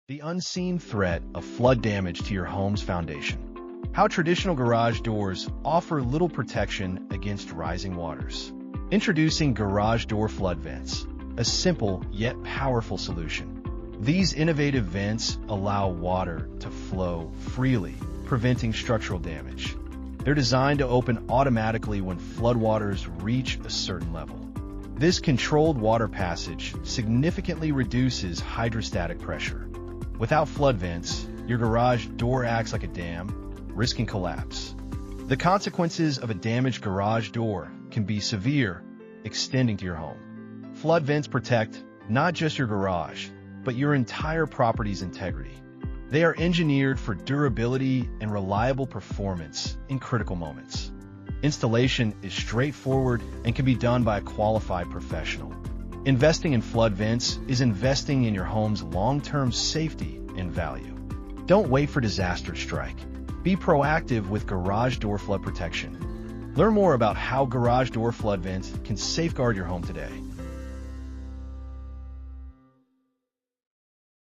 The unseen threat of flood damage to your home's foundation. How traditional garage doors offer little protection against rising waters. Introducing garage door flood vents, a simple yet powerful solution. These innovative vents allow water to flow freely, preventing structural damage. They're designed to open automatically when floodwaters reach a certain level. This controlled water passage significantly reduces hydrostatic pressure. Without flood vents, your garage door acts like a dam, risking collapse. The consequences of a damaged garage door can be severe, extending to your home. Flood vents protect not just your garage, but your entire property's integrity. They are engineered for durability and reliable performance in critical moments. Installation is straightforward and can be done by a qualified professional. Investing in flood vents is investing in your home's long-term safety and value. Don't wait for disaster to strike. Be proactive with garage door flood protection. Learn more about how garage door flood vents can safeguard your home today.